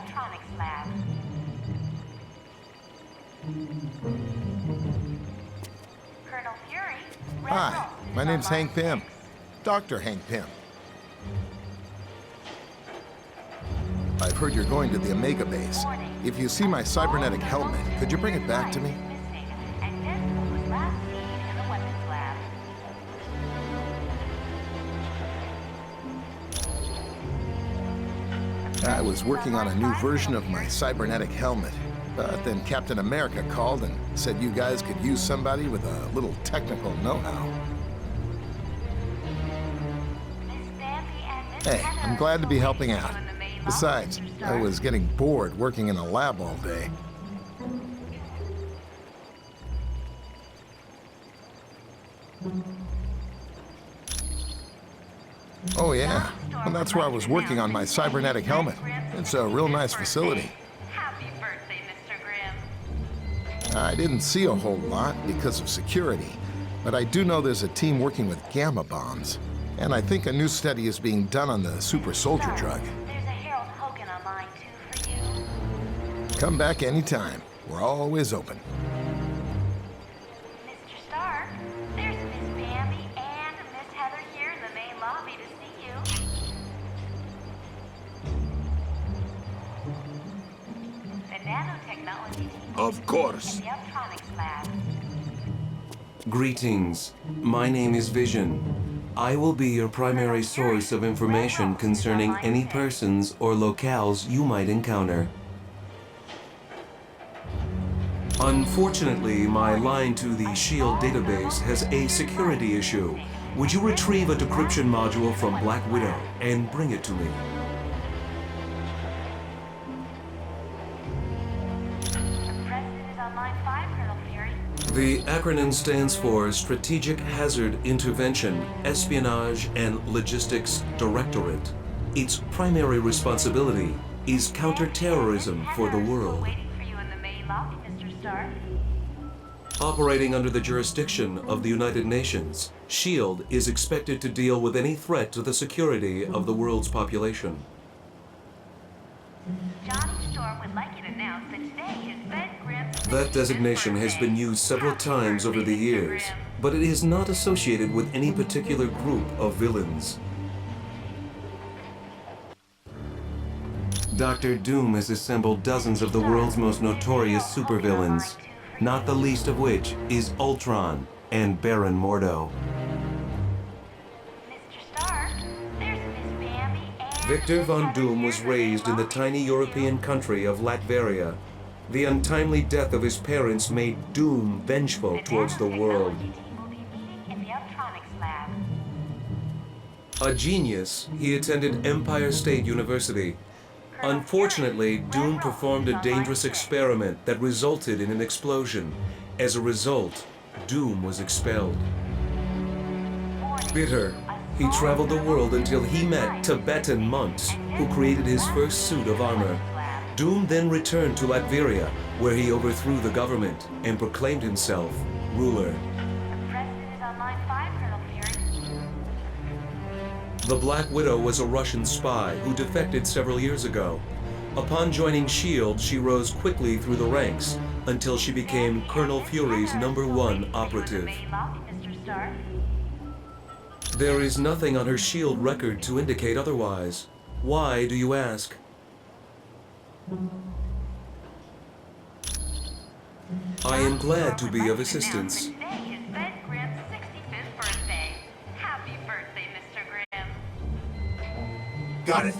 electronics lab. Colonel Fury, Red Hi, Roll my is name's on line Hank Pym. 6. Dr. Hank Pym. I've heard you're going to the Omega base. If you see my cybernetic helmet, could you bring it back to me? Missing, and Deadpool was last seen in the weapons lab. I was working on a new version of my cybernetic helmet. But then Captain America called and said you guys could use somebody with a little technical know-how. Miss Bambi and Miss Hey, Heather I'm glad to be will helping wait for out. you in the main lobby, Besides, Mr. I Stark. was getting bored working in a lab all day. Oh yeah, well, that's where I was working on my cybernetic helmet. It's a real nice facility. Happy birthday, Mr. Grimm. I didn't see a whole lot because of security, but I do know there's a team working with gamma bombs. And I think a new study is being done on the super soldier drug. There's a Harold Hogan on line 2 for you. Come back anytime. We're always open. Mr. Stark, there's Miss Bambi and Miss Heather here in the main lobby to see you. The nanotechnology team Of course. in the electronics lab. Greetings. My name is Vision. I will be your primary source of information concerning any persons or locales you might encounter. Unfortunately, my line to the SHIELD database has a security issue. Would you retrieve a decryption module from Black Widow and bring it to me? The president is on line 5, Colonel Fury. The acronym stands for Strategic Hazard Intervention, Espionage and Logistics Directorate. Its primary responsibility is counterterrorism for the world. Waiting for you in the main lobby, Mr. Stark. Operating under the jurisdiction of the United Nations, SHIELD is expected to deal with any threat to the security of the world's population. Johnny Storm would like you to announce that today is Ben Grimm's That designation has been used several times over the years, but it is not associated with any particular group of villains. Dr. Doom has assembled dozens of the world's most notorious supervillains, not the least of which is Ultron and Baron Mordo. Mr. Stark, there's Miss Bambi and Victor Miss von Heather Doom here was in the main raised in the lobby tiny to see you. European country of Latveria. The untimely death of his parents made Doom vengeful towards the world. nanotechnology team will be meeting in the electronics lab. A genius, he attended Empire State University. Unfortunately, Doom performed a dangerous experiment that resulted in an explosion. As a result, Doom was expelled. Bitter, he traveled the world until he met Tibetan monks who created his first suit of armor. Doom then returned to Latveria, where he overthrew the government and proclaimed himself ruler. The president is on line 5, Colonel Fury. The Black Widow was a Russian spy who defected several years ago. Upon joining SHIELD, she rose quickly through the ranks until she became Colonel Fury's #1 operative. Main lobby, Mr. Stark. There is nothing on her SHIELD record to indicate otherwise. Why, do you ask? I am glad to be of assistance. Today is Ben Grimm's 65th birthday. Happy birthday, Mr. Grimm. Got it.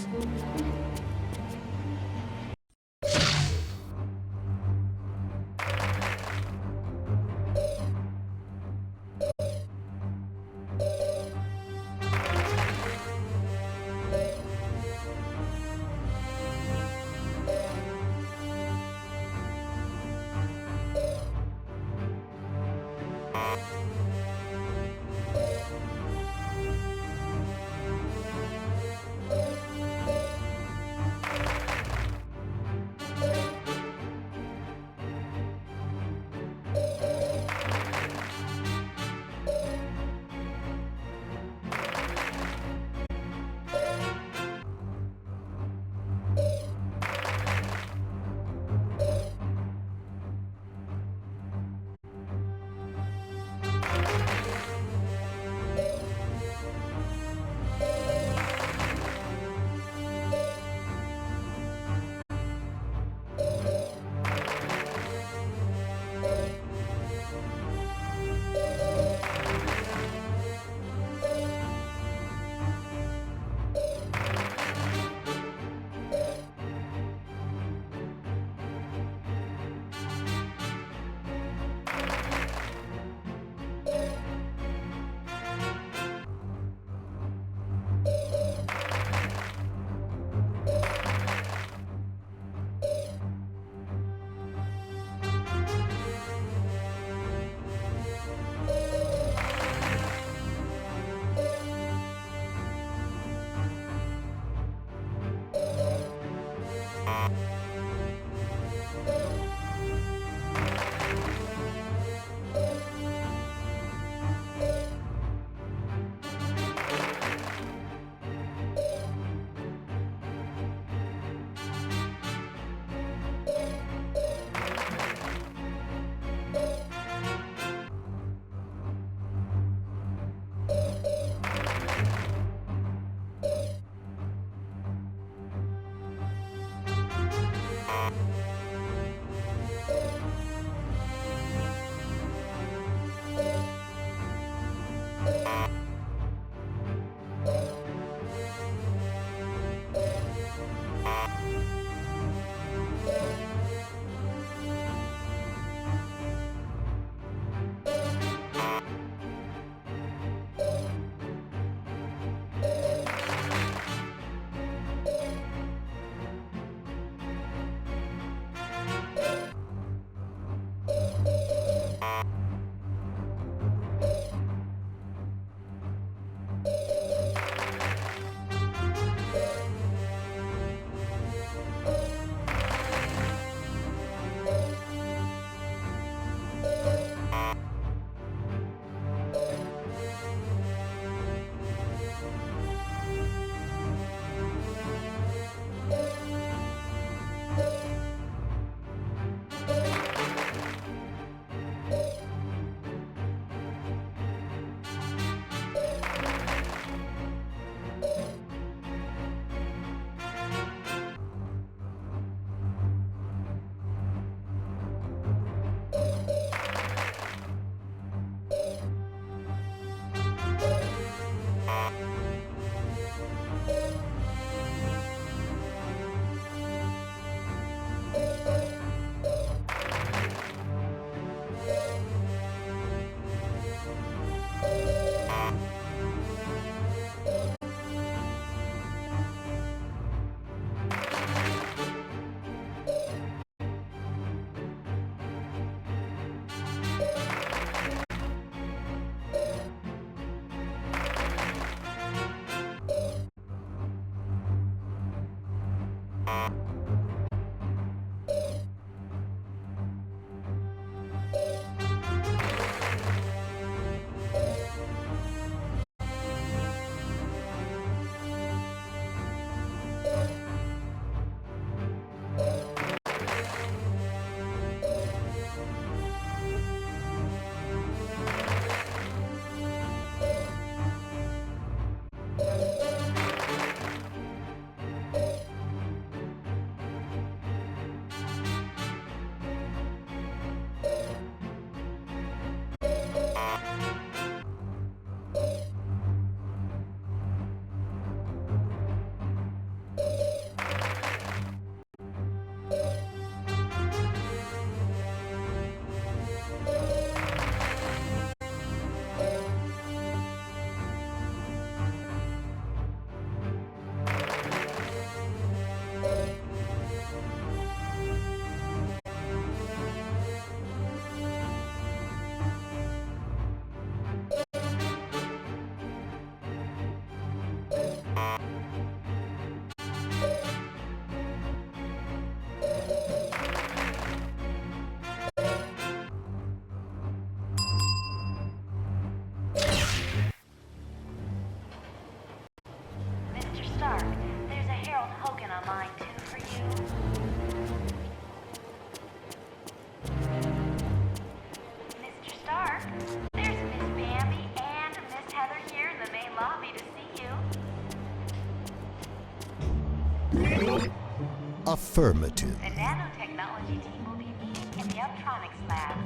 Affirmative. The nanotechnology team will be meeting in the Uptronics lab.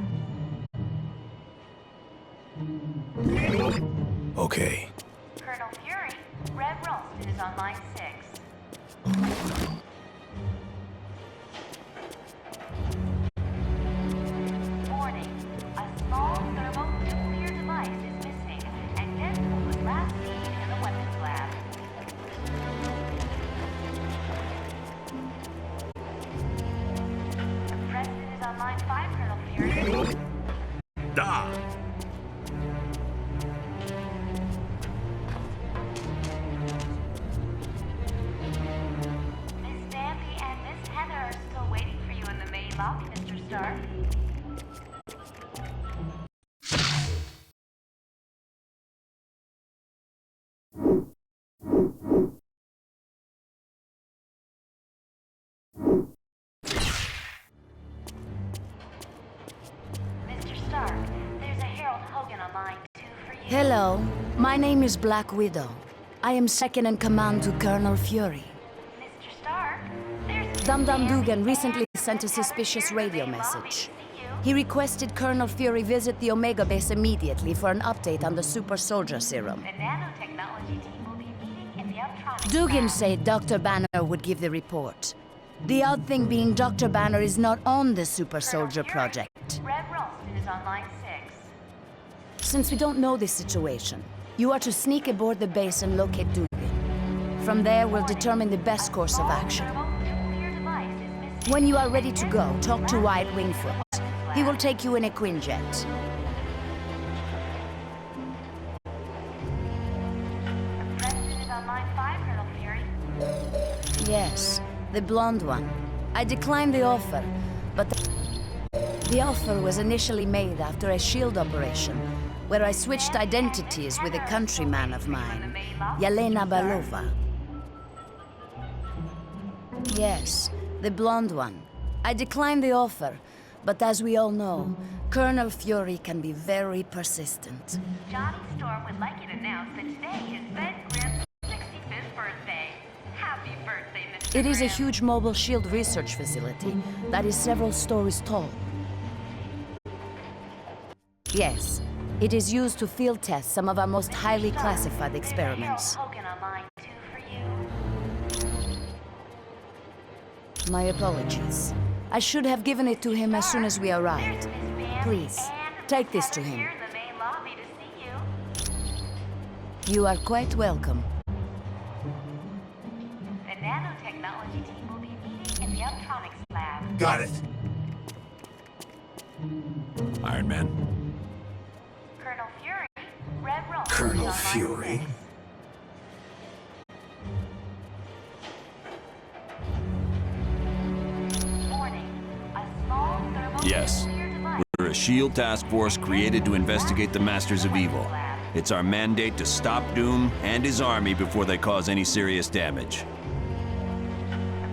Okay. Colonel Fury, Red Ralston is on line 6. Warning. A small thermonuclear device is missing, and Deadpool was last seen in the weapons lab. The President is on line 5, Colonel Fury. Ah! Miss Bambi and Miss Heather are still waiting for you in the main lobby, Mr. Stark. Mr. Stark, there's a Harold Hogan on line 2 for you. Hello, my name is Black Widow. I am second in command to Colonel Fury. Mr. Stark, there's Dum Dum Miss Bambi Dugan recently and sent a Miss Heather suspicious here in the radio main lobby message. to see you. He requested Colonel Fury visit the Omega base immediately for an update on the super soldier serum. The nanotechnology team will be meeting in the Uptronics Dugan lab. said Dr. Banner would give the report. The odd thing being Dr. Banner is not on the super Colonel soldier Fury, project. Red Ralston is on line 6. Since we don't know this situation, you are to sneak aboard the base and locate Dugan. From there, we'll determine the best course of action. When you are ready to go, talk to Wyatt Wingfoot. He will take you in a Quinjet. The President is on line 5, Colonel Fury. Yes, the blonde one. I declined the offer, but the offer was initially made after a SHIELD operation, where I switched identities with a countryman of mine, Yelena Belova. Yes, the blonde one. I declined the offer, but as we all know, Colonel Fury can be very persistent. Johnny Storm would like you to announce that today is Ben Grimm's 65th birthday. Happy birthday, Mr. It is a Grimm. huge mobile SHIELD research facility that is several stories tall. Yes, it is used to field test some of our most highly classified experiments. Harold Hogan on line 2 for you. My apologies. I should have given it to him as soon as we arrived. There's Miss Bambi Please, and take Miss this to Heather him. here in the main lobby to see you. You are quite welcome. The nanotechnology team will be meeting in the Uptronics lab. Got it. Iron Man. Colonel Fury, Red Ralston Colonel is on line Fury? 6. Warning, a small Yes. thermonuclear device We're a SHIELD task force created to investigate the Masters of Evil. It's our mandate to stop Doom and his army before they cause any serious damage. The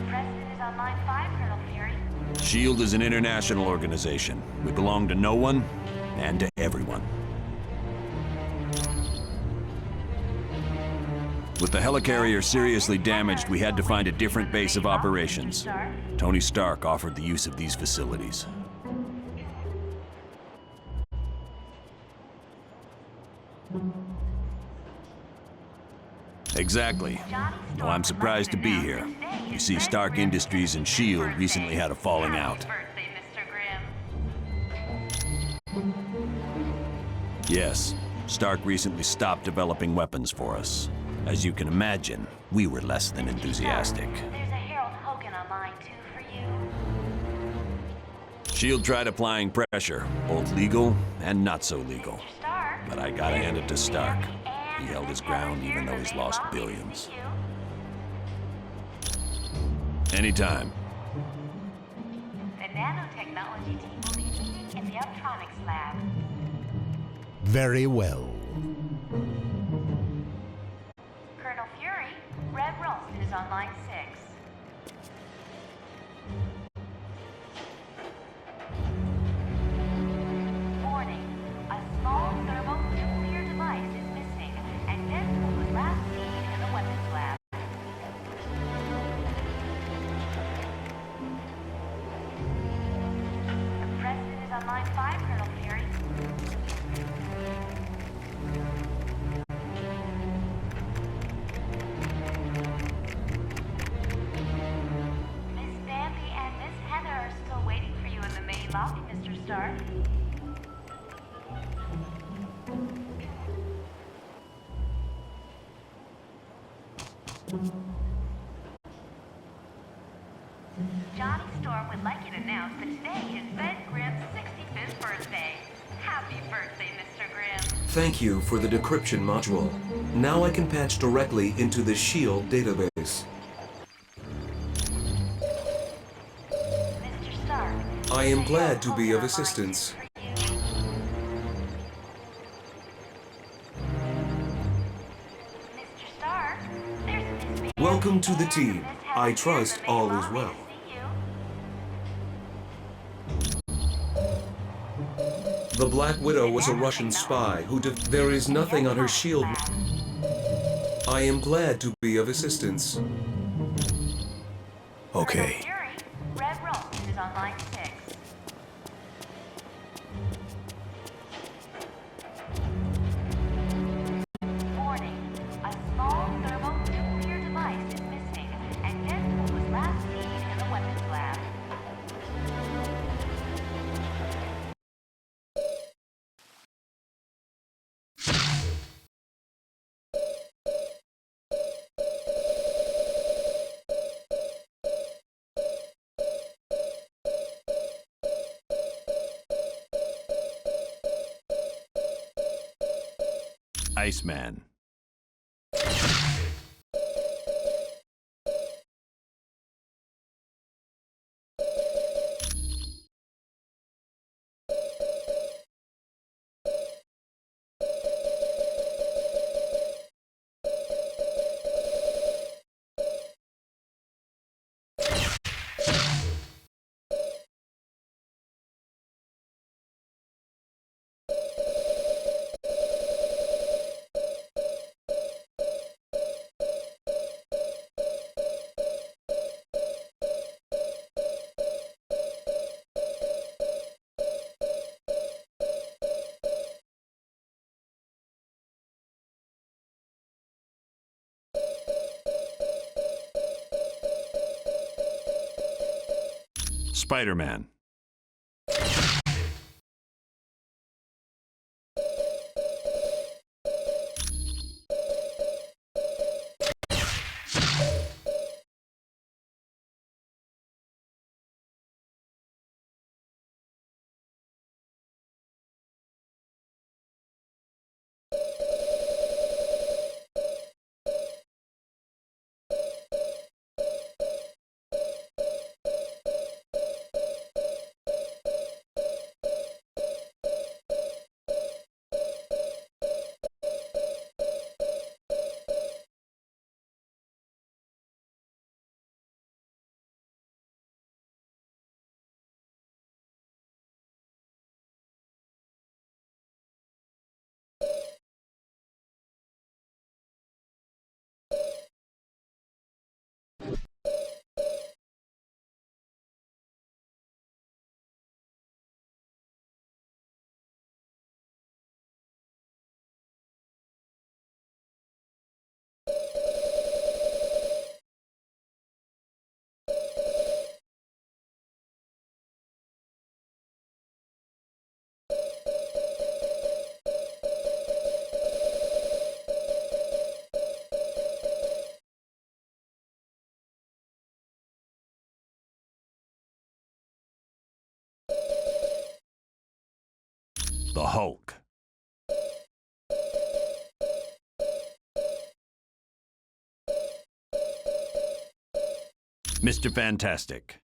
President is on line 5, Colonel Fury. SHIELD is an international organization. We belong to no one and to everyone. With the helicarrier seriously damaged, we had to find a different base of operations. Tony Stark offered the use of these facilities. Exactly. No, I'm surprised to be here. You see, Stark Industries and SHIELD recently had a falling out. Happy birthday, Mr. Grimm. Yes, Stark recently stopped developing weapons for us. As you can imagine, we were less than enthusiastic. There's a Harold Hogan on line 2 for you. SHIELD tried applying pressure, both legal and not so legal. Mr. Stark. But I gotta hand it to Stark. Bambi and He held his Miss ground Heather even though here in he's the main lost lobby to billions. see you. Anytime. The nanotechnology team will be meeting in the Uptronics lab. Very well. Colonel Fury, Red Ralston is on line 6. Warning, a small thermonuclear device is missing, and Deadpool was last seen in the weapons lab. on line 5, Colonel Fury. Miss Bambi and Miss Heather are still waiting for you in the main lobby, Mr. Stark. Johnny Storm would like you to announce that today is Ben Grimm's 65th birthday. Happy birthday, Mr. Grimm. Thank you for the decryption module. Now I can patch directly into the SHIELD database. Mr. Stark. I am glad to be of assistance. Mr. Stark, there's Miss Bambi Welcome to the and team. Miss Heather I here trust in the main all is lobby well. to see you. The Black Widow was a Russian spy who there is nothing on her shield. I am glad to be of assistance. Okay. Fury, Red Rome is on line 6. Warning. A small thermonuclear device is missing, and Deadpool was last seen in the weapons lab. Iceman. Spider-Man. The Hulk. Mr. Fantastic.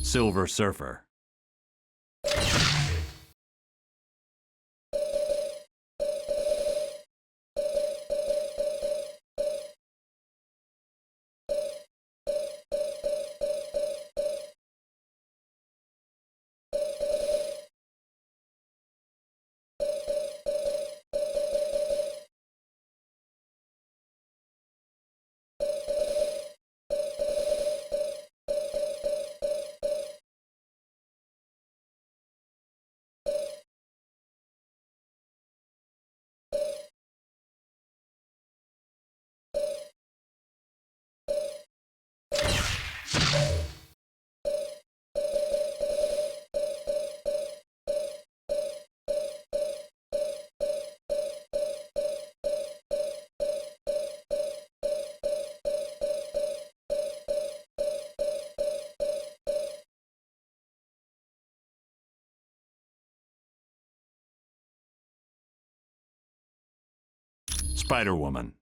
Silver Surfer. Spider-Woman.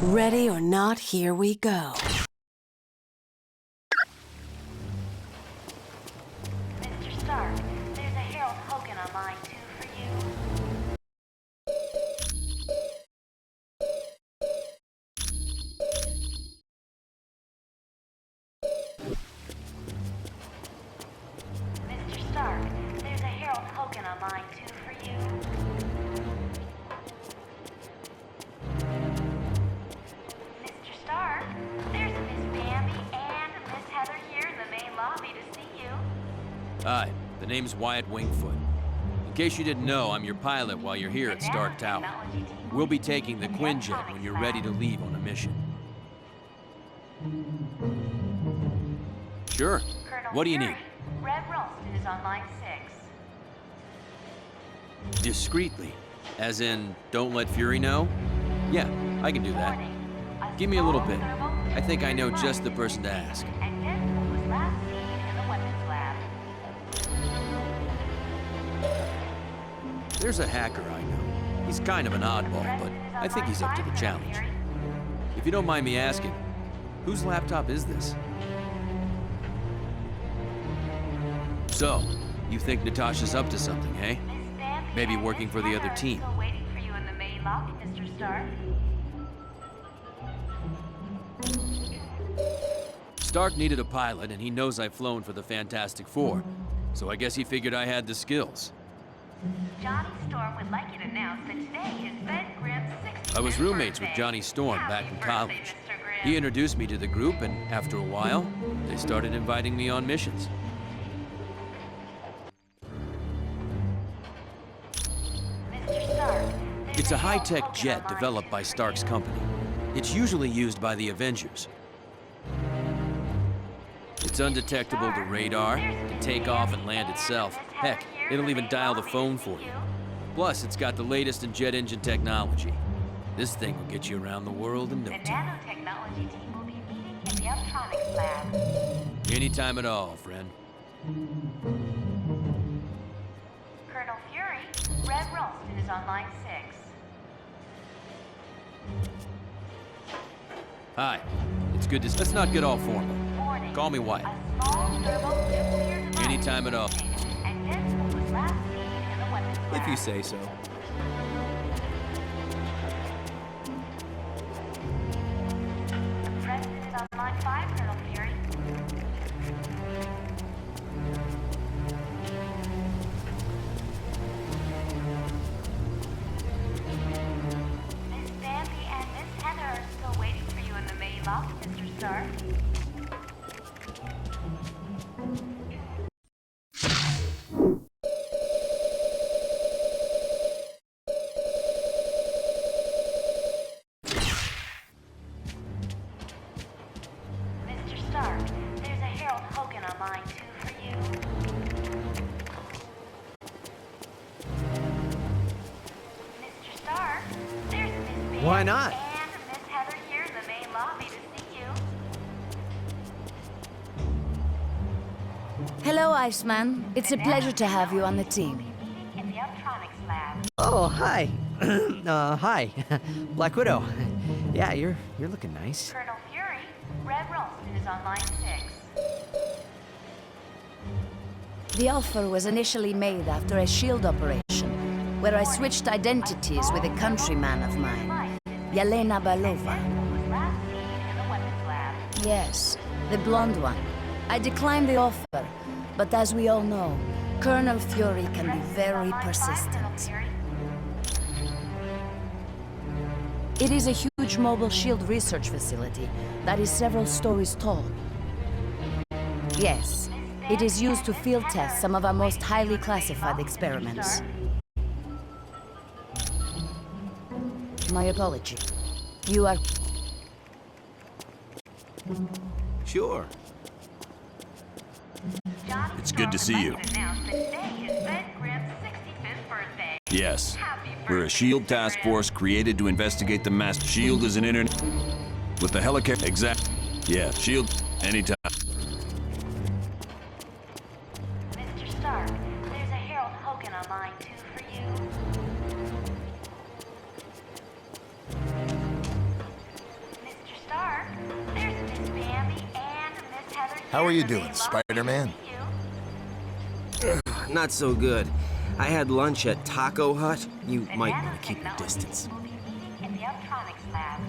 Ready or not, here we go. Mr. Stark, there's a Harold Hogan on line 2 for you. Mr. Stark, there's a Harold Hogan on line 2 for you. Mr. Stark, there's a Miss Bambi and a Miss Heather here in the main lobby to see you. Hi, the name's Wyatt Wingfoot. In case you didn't know, I'm your pilot while you're here at Stark Tower. We'll be taking the Quinjet when you're ready to leave on a mission. Sure. Colonel What do you Fury, need? Red Ralston is on line 6. Discreetly. As in, don't let Fury know? Yeah, I can do that. Warning, Give me a little small bit. thermal I think I know nuclear just the person to ask. And was last seen in the weapons lab. There's a hacker I know. He's kind of an oddball, but I think he's up to the challenge. If you don't mind me asking, whose laptop is this? So, you think Natasha's up to something, eh? Maybe working for the other team. Still waiting for you in the main lobby, Mr. Stark. Stark needed a pilot, and he knows I've flown for the Fantastic Four. So I guess he figured I had the skills. Johnny Storm would like you to announce that today is Ben Grimm's 60th I was roommates with birthday. Johnny Storm back Happy in birthday, college. Mr. Grimm. He introduced me to the group, and after a while, they started inviting me on missions. Mr. Stark, there's It's a Harold high-tech Hogan jet on line developed 2 by for Stark's you. company. It's usually used by the Avengers. It's undetectable to radar, can take off and land itself. Heck, it'll even dial the phone for you. Plus, it's got the latest in jet engine technology. This thing will get you around the world in no The time. nanotechnology team will be meeting in the Uptronics lab. Anytime at all, friend. Colonel Fury, Red Ralston is on line 6. Hi. It's good to... Let's not get all formal. Warning, Call me Wyatt. a small thermonuclear device Anytime at all. and Deadpool was last seen in the weapons lab. If you say so. The President is on line 5, Colonel Fury. Miss Bambi and Miss Heather are still waiting for you in the main lobby, Mr. Stark. Mr. Stark, there's a Harold Hogan on line 2 for you. Mr. Stark, there's Miss Bambi Why not? and Miss Heather here in the main lobby to see you. Hello, Iceman. It's a pleasure to have you on the team. Meeting in the Uptronics lab. Oh, hi. Hi. Black Widow. Yeah, you're looking nice. Colonel Fury, Red Ralston is on line 6. The offer was initially made after a SHIELD operation, where I switched identities with a countryman of mine, Yelena Belova. Deadpool was last seen in the weapons lab. Yes, the blonde one. I declined the offer, but as we all know, Colonel Fury can be very persistent. It is a huge mobile shield research facility that is several stories tall. Yes, it is used to field test some of our most highly classified experiments. My apology. You are... Sure. It's good to see you. Yes. We're a SHIELD task force created to investigate the mass. SHIELD is an internet... With the helicarrier... Exact... Yeah, SHIELD... Anytime. Mr. Stark, there's a Harold Hogan on line 2 for you. Mr. Stark, there's Miss Bambi and Miss Heather. How are you doing, Spider-Man? Not so good. I had lunch at Taco Hut. You might want to keep your distance. We'll be meeting in the electronics lab.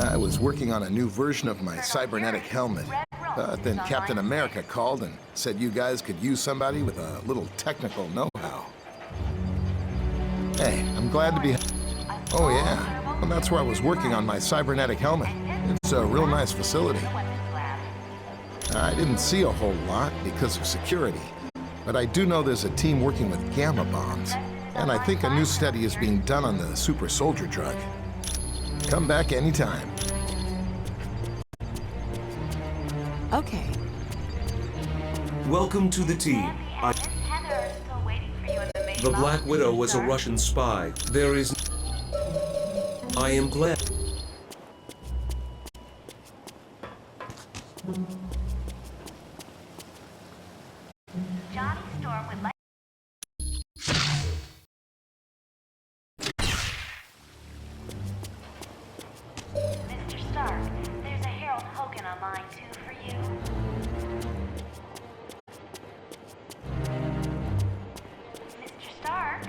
I was working on a new version of my cybernetic helmet. Then Captain America called and said you guys could use somebody with a little technical know-how. Hey, I'm glad to be... Oh yeah, well, that's where I was working on my cybernetic helmet. It's a real nice facility. I didn't see a whole lot because of security, but I do know there's a team working with gamma bombs, and I think a new study is being done on the super soldier drug. Come back anytime. Okay. Welcome to the team. The Black Widow was a Russian spy. There is... I am glad... Johnny Storm would like... Mr. Stark, there's a Harold Hogan on line 2 for you. Mr. Stark,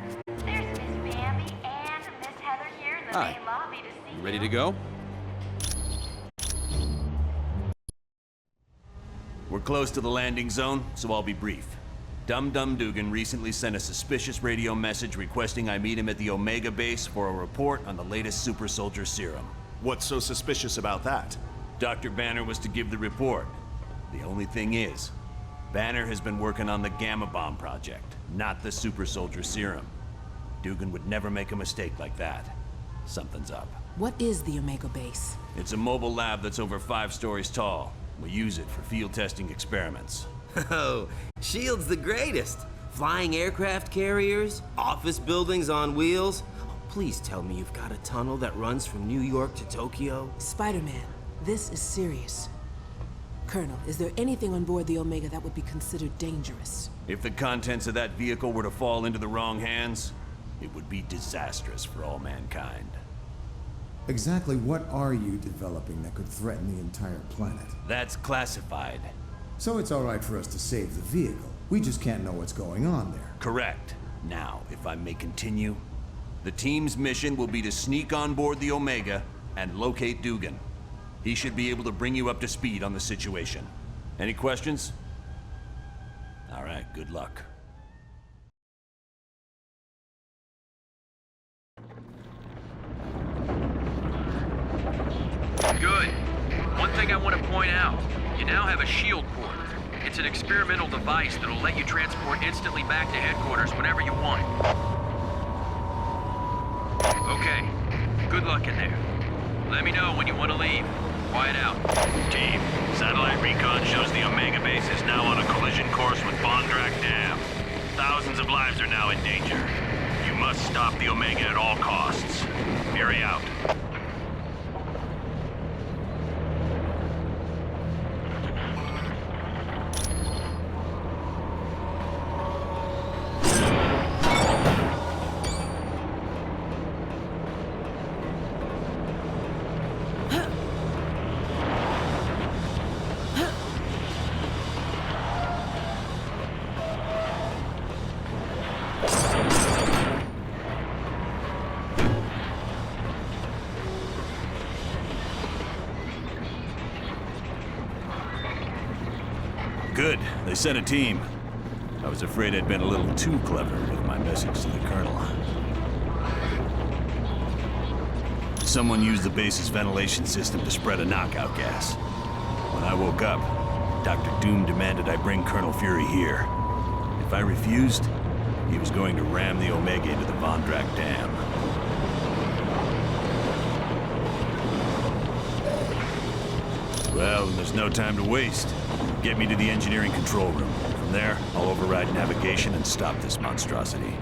there's Miss Bambi and Miss Heather here in the Hi. main lobby to see You ready to go? We're close to the landing zone, so I'll be brief. Dum Dum Dugan recently sent a suspicious radio message requesting I meet him at the Omega base for a report on the latest super soldier serum. What's so suspicious about that? Dr. Banner was to give the report. The only thing is, Banner has been working on the Gamma Bomb project, not the super soldier serum. Dugan would never make a mistake like that. Something's up. What is the Omega base? It's a mobile lab that's over 5 stories tall. We use it for field testing experiments. Oh, SHIELD's the greatest. Flying aircraft carriers, office buildings on wheels. Oh, please tell me you've got a tunnel that runs from New York to Tokyo. Spider-Man, this is serious. Colonel, is there anything on board the Omega that would be considered dangerous? If the contents of that vehicle were to fall into the wrong hands, it would be disastrous for all mankind. Exactly what are you developing that could threaten the entire planet? That's classified. So it's all right for us to save the vehicle. We just can't know what's going on there. Correct. Now, if I may continue, the team's mission will be to sneak on board the Omega and locate Dugan. He should be able to bring you up to speed on the situation. Any questions? All right, good luck. Good. One thing I want to point out, you now have a shield port. It's an experimental device that'll let you transport instantly back to headquarters whenever you want. Okay, good luck in there. Let me know when you want to leave. Quiet out. Team, satellite recon shows the Omega base is now on a collision course with Bondrak Dam. Thousands of lives are now in danger. You must stop the Omega at all costs. Fury out. Good. They sent a team. I was afraid I'd been a little too clever with my message to the Colonel. Someone used the base's ventilation system to spread a knockout gas. When I woke up, Dr. Doom demanded I bring Colonel Fury here. If I refused, he was going to ram the Omega into the Vondrak Dam. Well, then there's no time to waste. Get me to the engineering control room. From there, I'll override navigation and stop this monstrosity.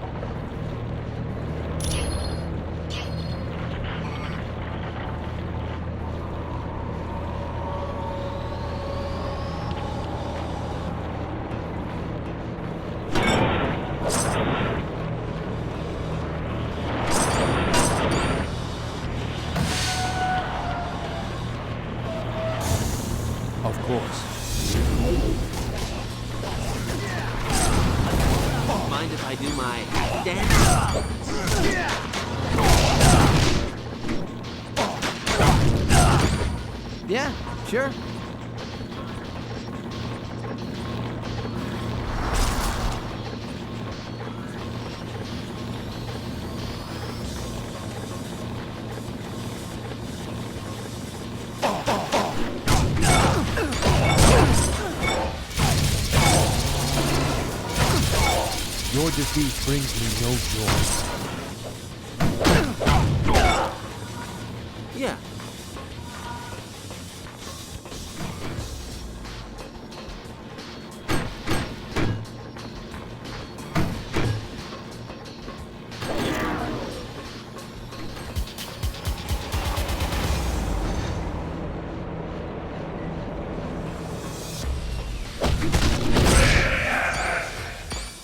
Of course. Mind if I do my dance? Yeah, sure. Your defeat brings me no joy. Yeah.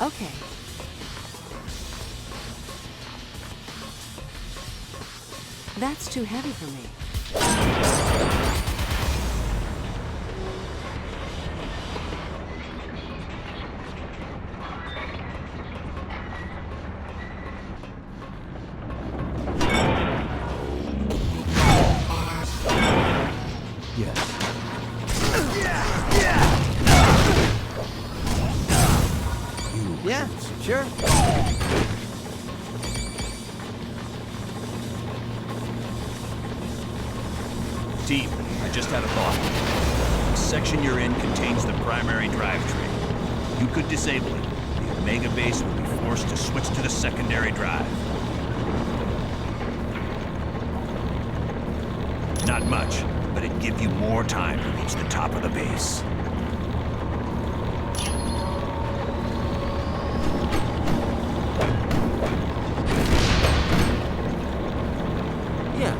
Okay. That's too heavy for me. Yes. Yeah, sure. Team, I just had a thought. The section you're in contains the primary drivetrain. You could disable it. The Omega base will be forced to switch to the secondary drive. Not much, but it'd give you more time to reach the top of the base. Yeah.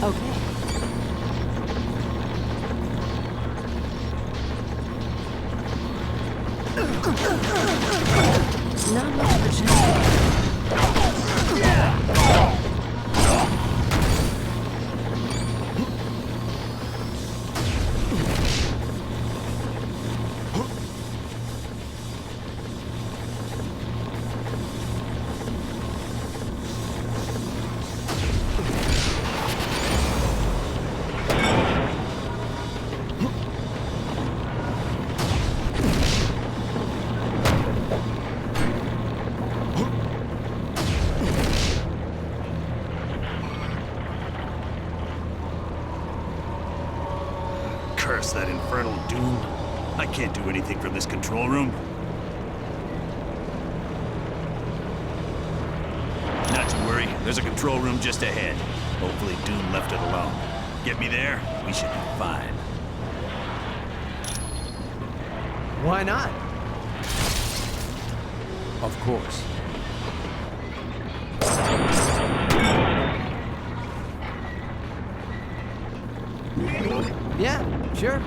Okay. Not much of a chance. Curse that infernal Doom. I can't do anything from this control room. Not to worry, there's a control room just ahead. Hopefully Doom left it alone. Get me there, we should be fine. Why not? Of course. Yeah, sure.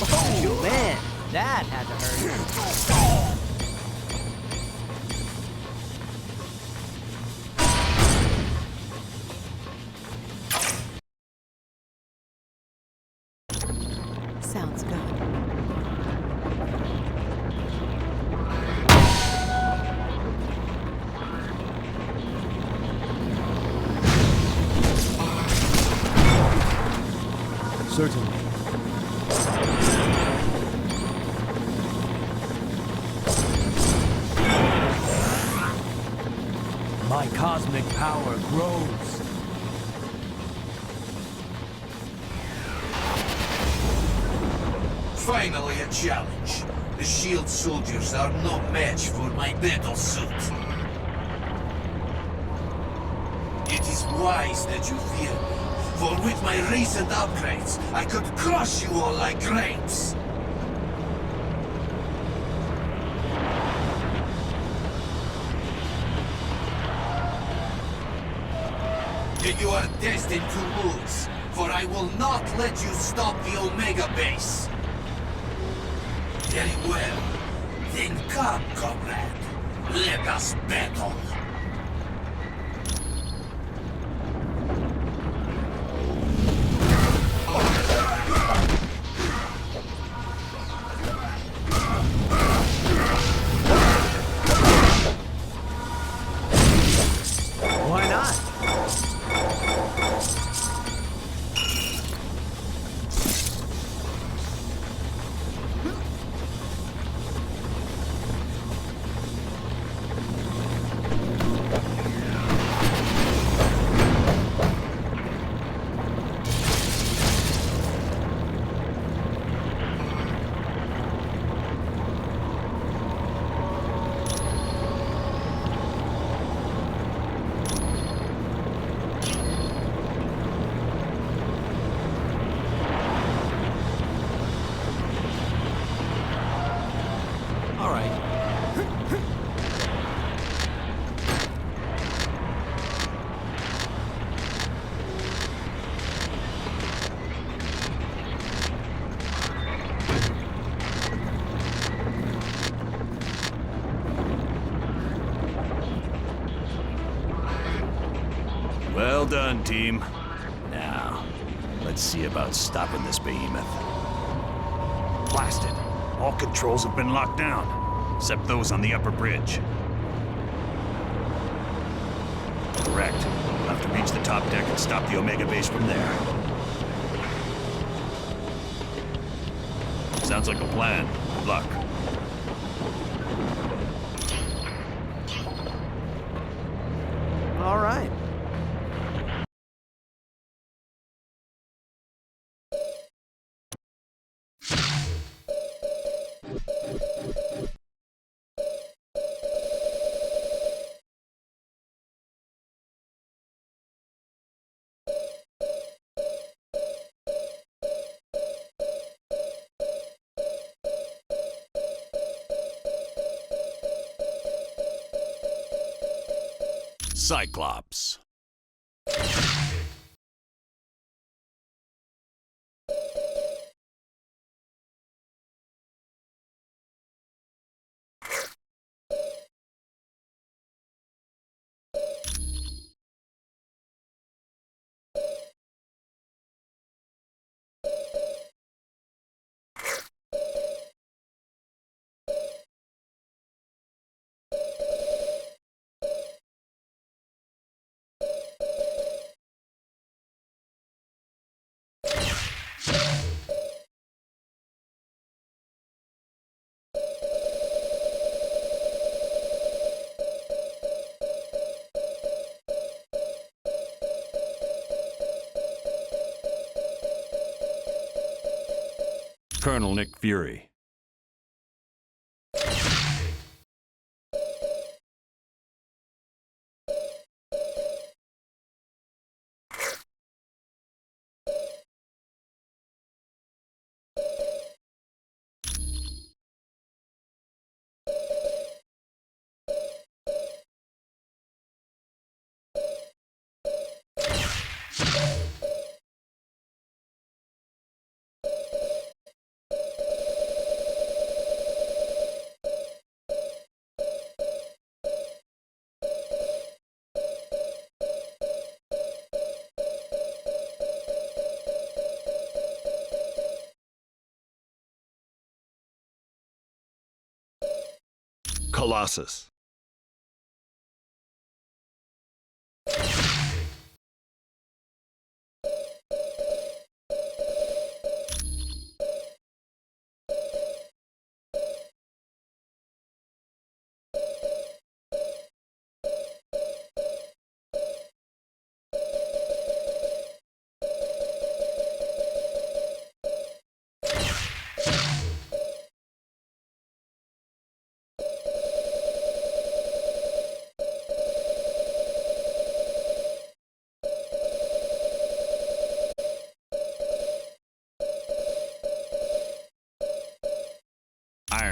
Oh, man, that had to hurt. Sounds good. Certainly. My cosmic power grows. Finally a challenge. The shield soldiers are no match for my battle suit. It is wise that you fear me, for with my recent upgrades, I could crush you all like grapes. Yet you are destined to lose, for I will not let you stop the Omega base. Very well. Then come, comrade. Let us battle. Why not? All right. Well done, team. Now, let's see about stopping this behemoth. Blasted. All controls have been locked down, except those on the upper bridge. Correct. We'll have to reach the top deck and stop the Omega base from there. Sounds like a plan. Good luck. All right. Cyclops. Colonel Nick Fury. Colossus.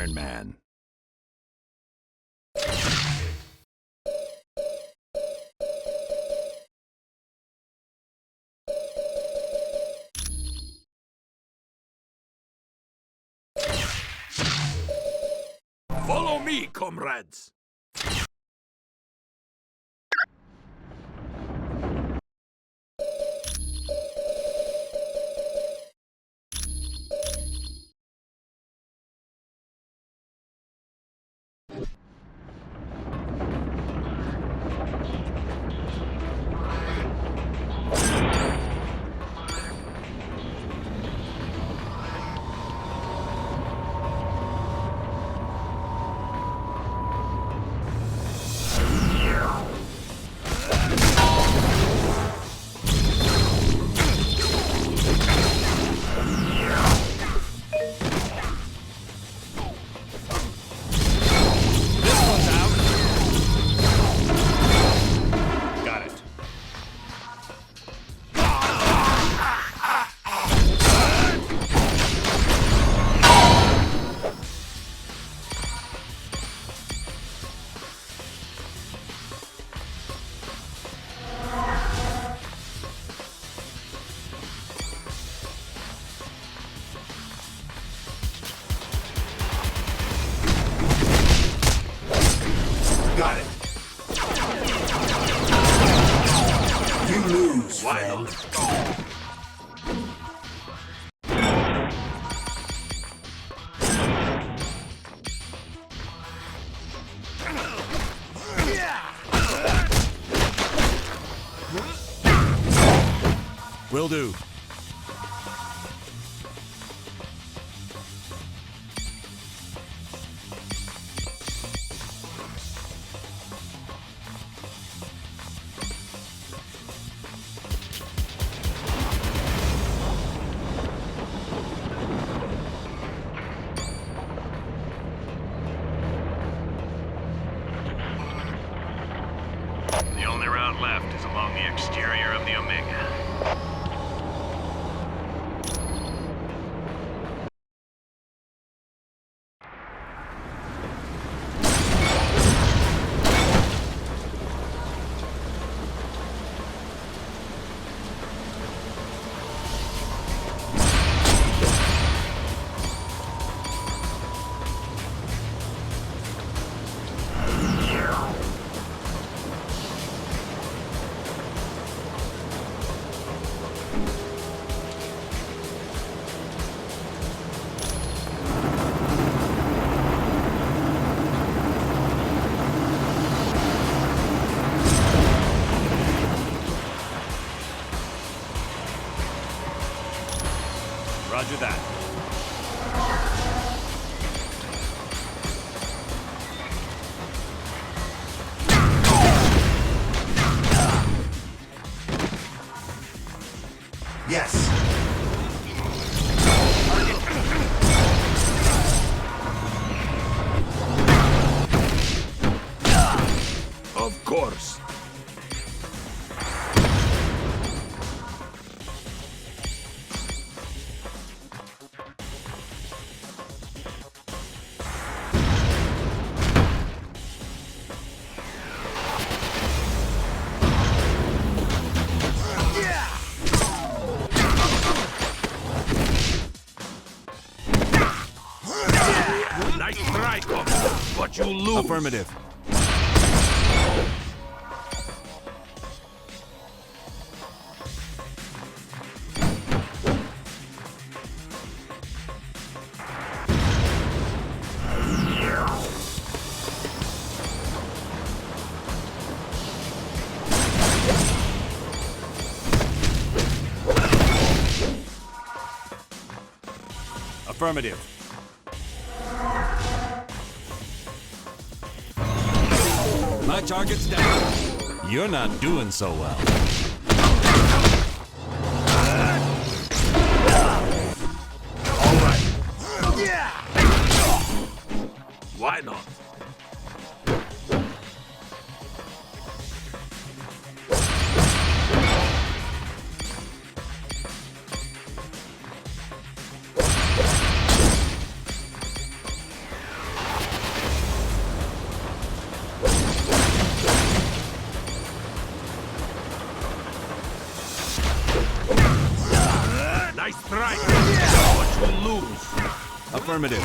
Iron Man. Follow me, comrades! Got it. You lose, friend. Will do. The only route left is along the exterior of the Omega. Roger that. Yes. Of course. Nice try, Cox, but you lose. Affirmative. Affirmative. My target's down. You're not doing so well. All right. Why not? Nice strike. What you lose? Affirmative.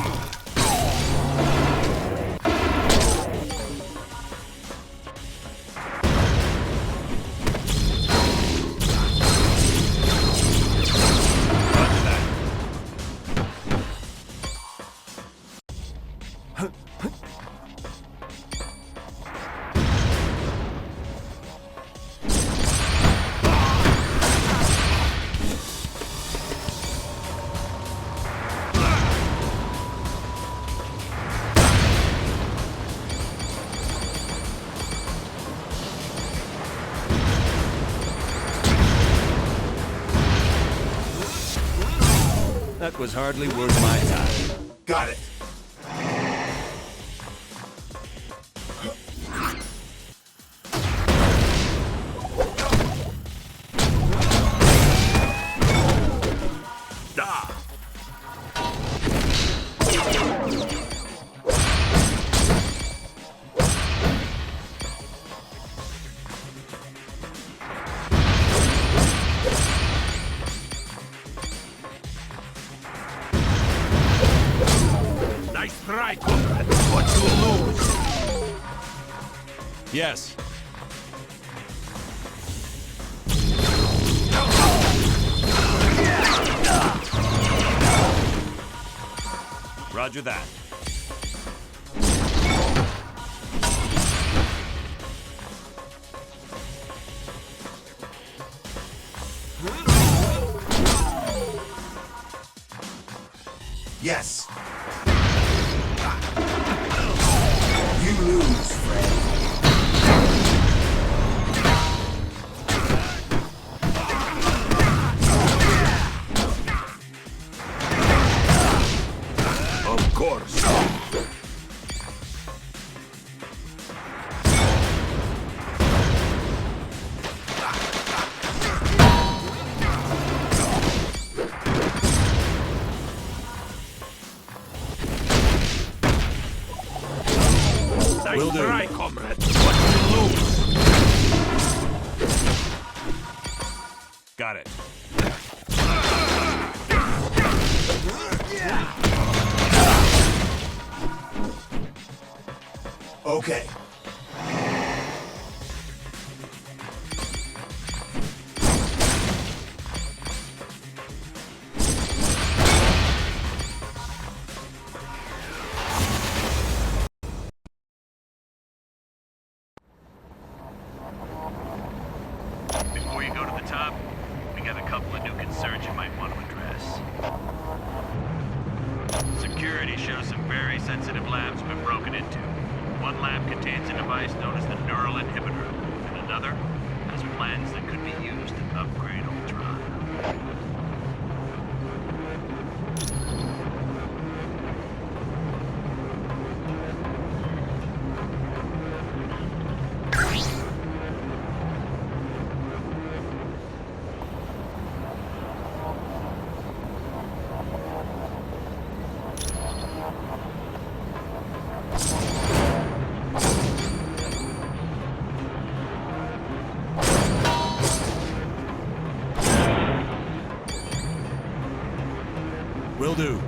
That was hardly worth my time. Got it. Strike, comrade. What you lose? Yes. Roger that. Yes. You lose, friend. Of course. Will do. Try, comrade. What you lose? Got it. Okay. Before you go to the top, we got a couple of new concerns you might want to address. Security shows some very sensitive labs have been broken into. One lab contains a device known as the Neural Inhibitor, and another has plans that could be used to upgrade Ultron. Will do.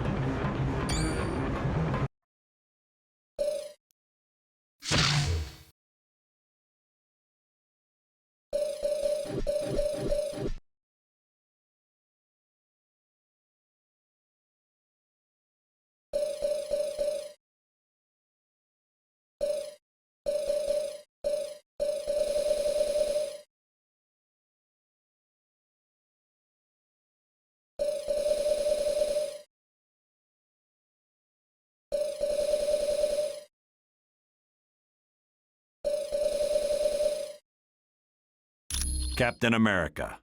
Captain America.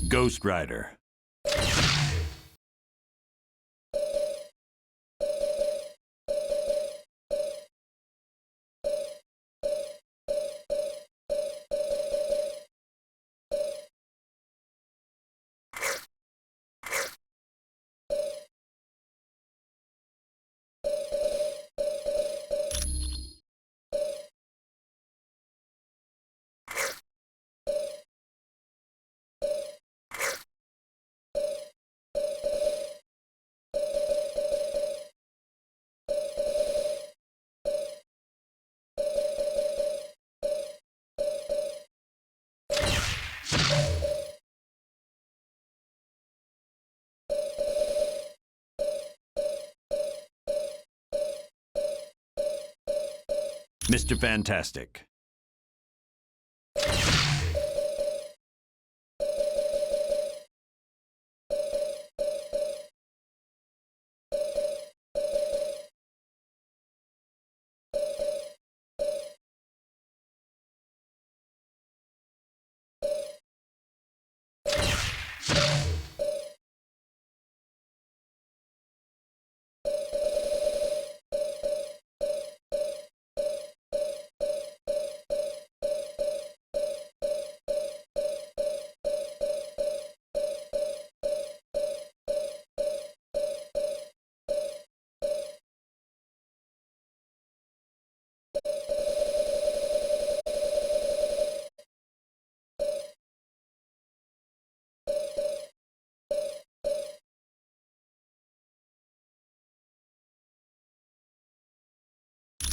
Ghost Rider. Mr. Fantastic.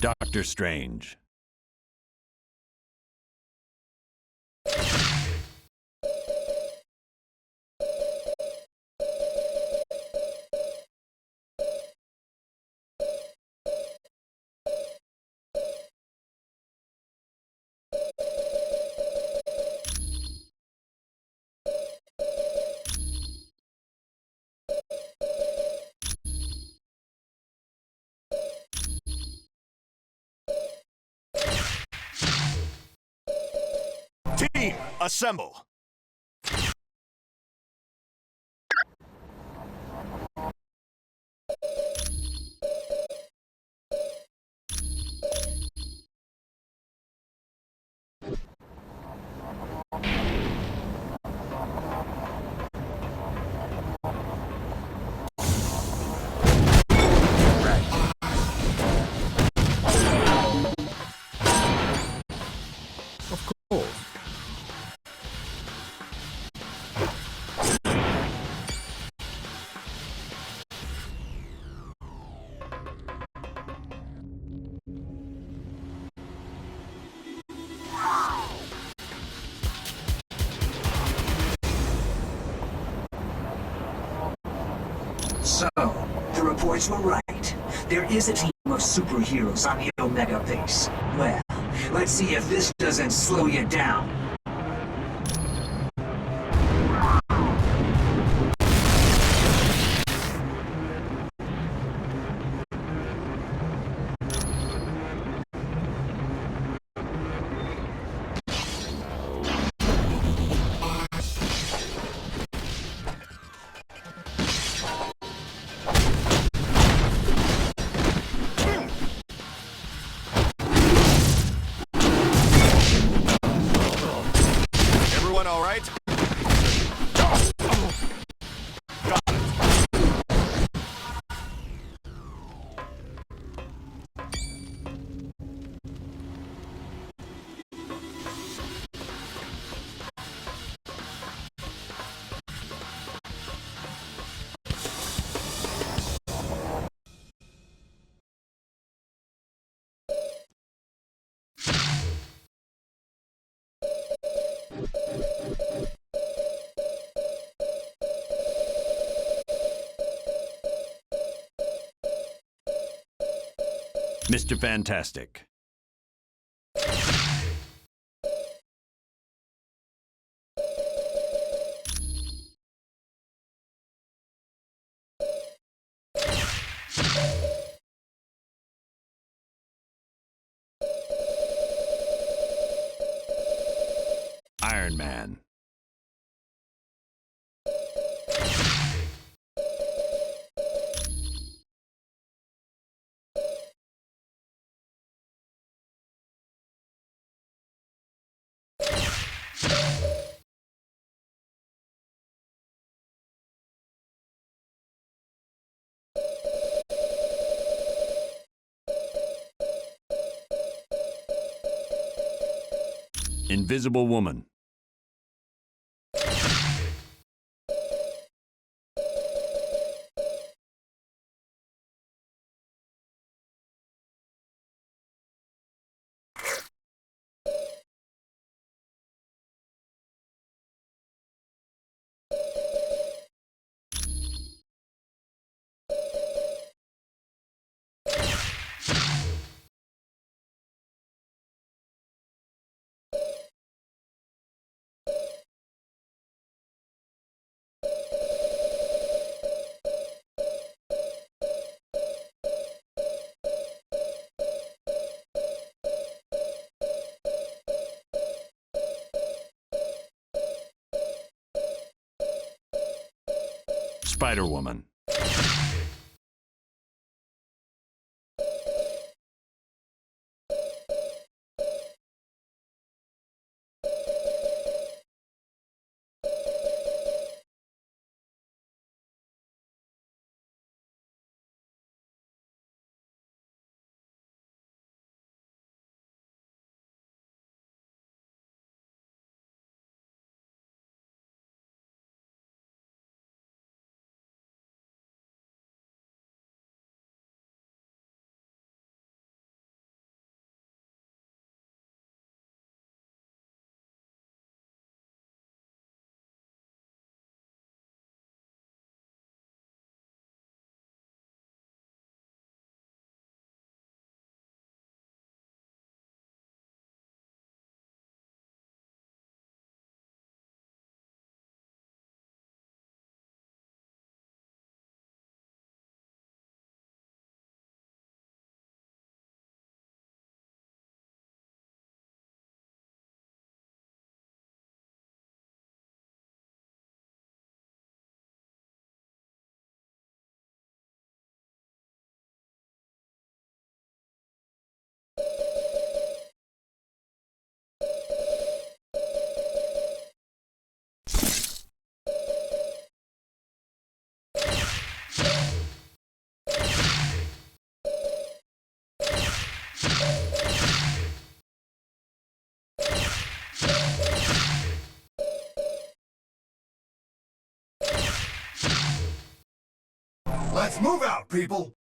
Doctor Strange. Team, assemble! So, the reports were right. There is a team of superheroes on the Omega base. Well, let's see if this doesn't slow you down. Everyone all right? Mr. Fantastic. Iron Man. Invisible Woman. Spider-Woman. Let's move out, people!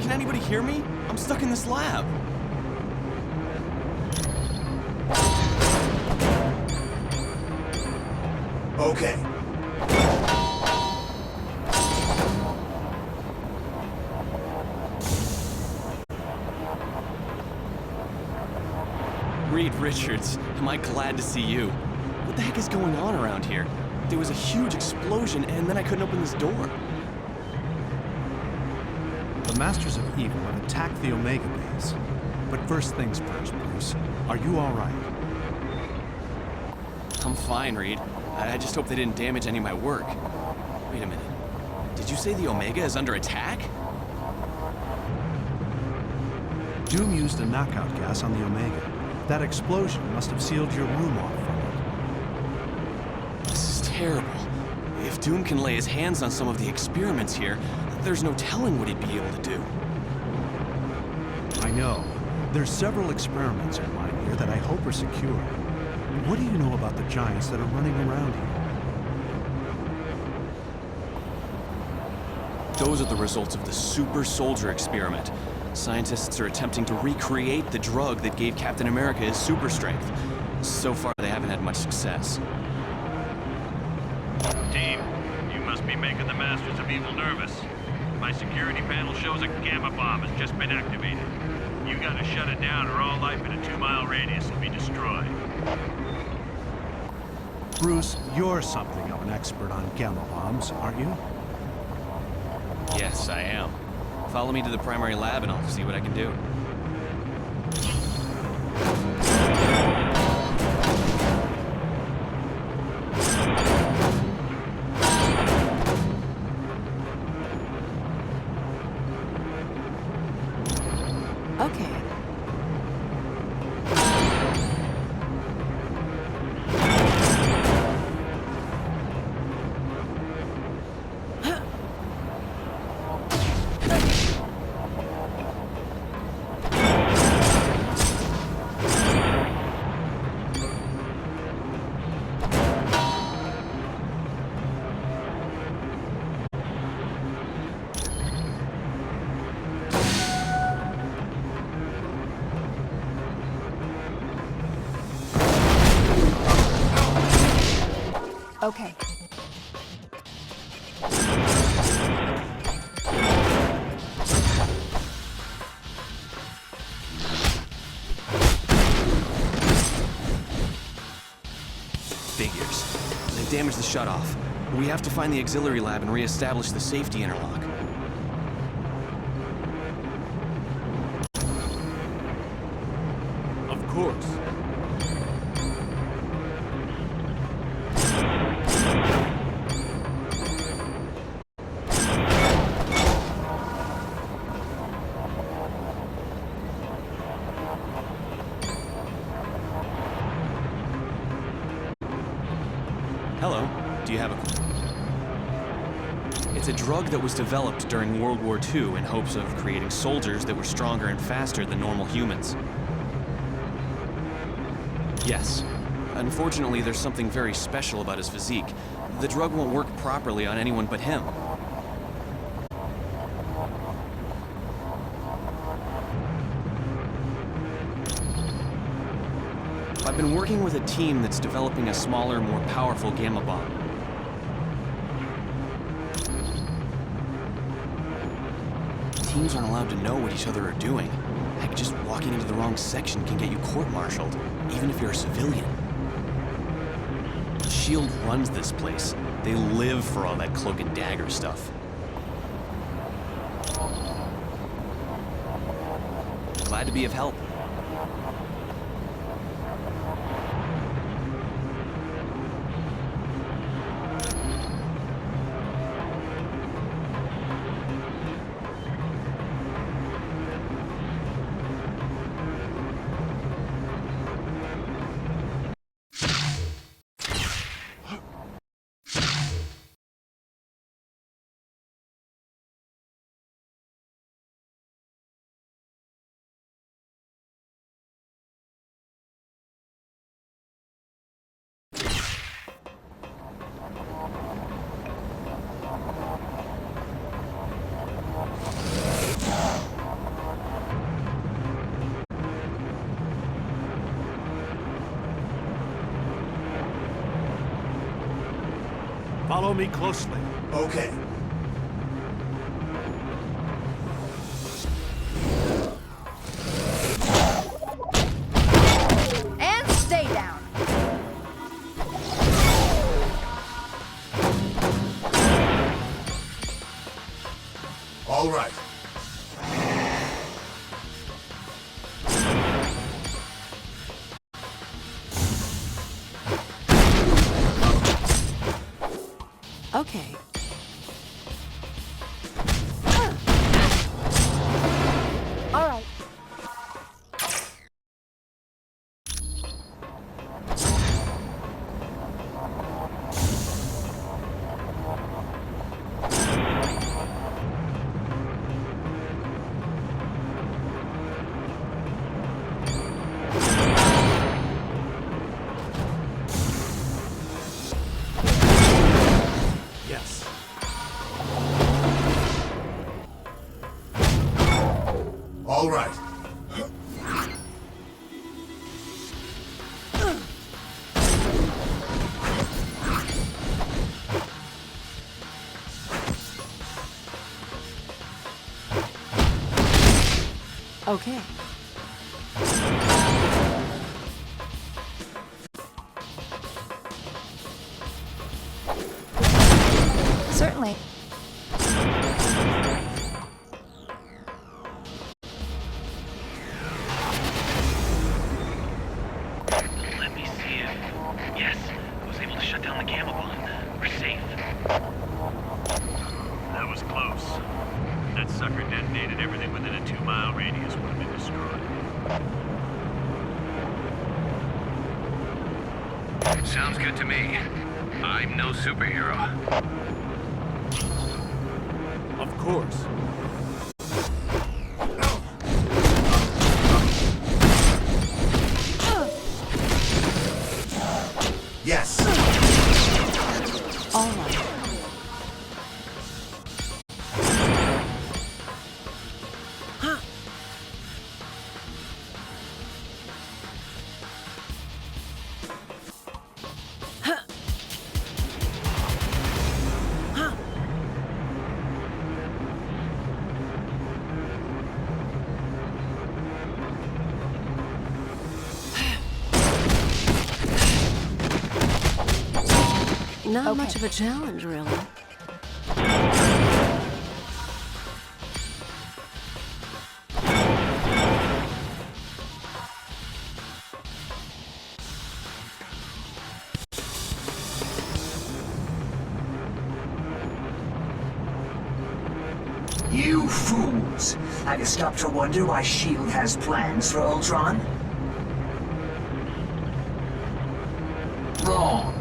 Can anybody hear me? I'm stuck in this lab. Okay. Reed Richards, am I glad to see you. What the heck is going on around here? There was a huge explosion and then I couldn't open this door. The Masters of Evil have attacked the Omega base. But first things first, Bruce. Are you all right? I'm fine, Reed. I just hope they didn't damage any of my work. Wait a minute. Did you say the Omega is under attack? Doom used a knockout gas on the Omega. That explosion must have sealed your room off from it. This is terrible. If Doom can lay his hands on some of the experiments here, there's no telling what he'd be able to do. I know. There's several experiments in line here that I hope are secure. What do you know about the giants that are running around here? Those are the results of the Super Soldier experiment. Scientists are attempting to recreate the drug that gave Captain America his super strength. So far, they haven't had much success. Team, you must be making the Masters of Evil nervous. My security panel shows a gamma bomb has just been activated. You gotta shut it down or all life in a 2-mile radius will be destroyed. Bruce, you're something of an expert on gamma bombs, aren't you? Yes, I am. Follow me to the primary lab and I'll see what I can do. Okay. Okay. Figures. They've damaged the shutoff. We have to find the auxiliary lab and re-establish the safety interlock. Of course. Hello. Do you have a... It's a drug that was developed during World War II in hopes of creating soldiers that were stronger and faster than normal humans. Yes. Unfortunately, there's something very special about his physique. The drug won't work properly on anyone but him. I've been working with a team that's developing a smaller, more powerful gamma bomb. Teams aren't allowed to know what each other are doing. Heck, just walking into the wrong section can get you court-martialed, even if you're a civilian. SHIELD runs this place. They live for all that cloak and dagger stuff. Glad to be of help. Follow me closely. Okay. And stay down. All right. Okay. All right. Yes. Okay. Certainly. Let me see if... Yes, I was able to shut down the gamma bomb. We're safe. That was close. That sucker detonated everything within a 2-mile radius would have been destroyed. Sounds good to me. I'm no superhero. Of course. Yes. All right. Not much of a challenge, really. You fools! Have you stopped to wonder why S.H.I.E.L.D. has plans for Ultron? Wrong.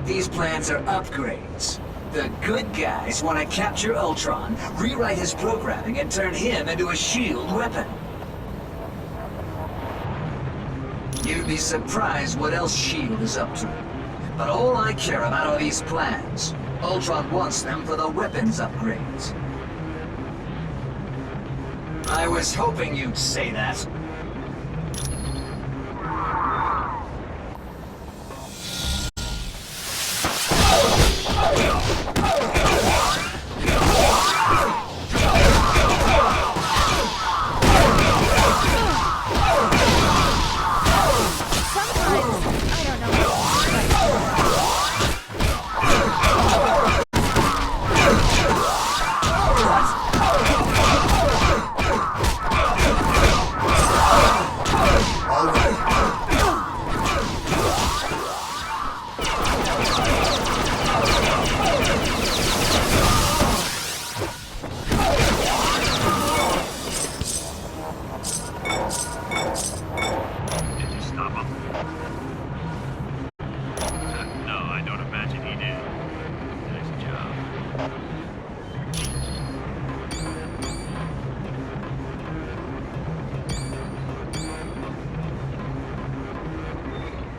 These plans are upgrades. The good guys want to capture Ultron, rewrite his programming, and turn him into a S.H.I.E.L.D. weapon. You'd be surprised what else S.H.I.E.L.D. is up to. But all I care about are these plans. Ultron wants them for the weapons upgrades. I was hoping you'd say that.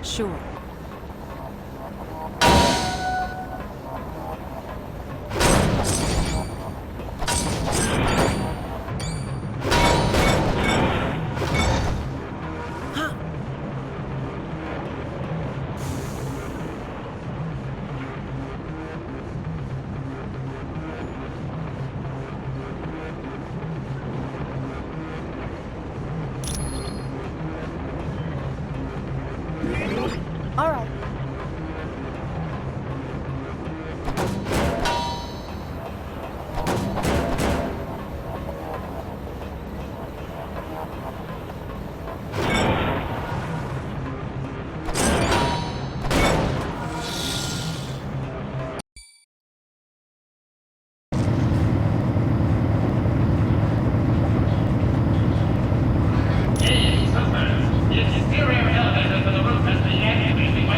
Sure. All right. Its exterior elevator to the roof has been activated by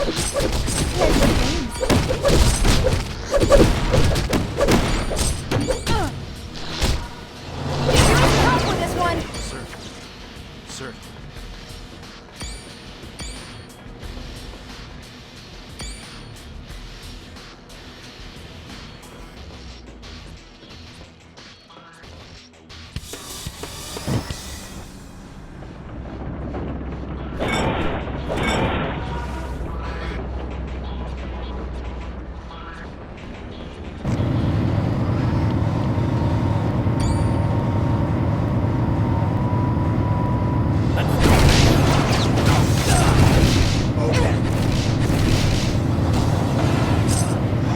Help with this one. Sir. Sir.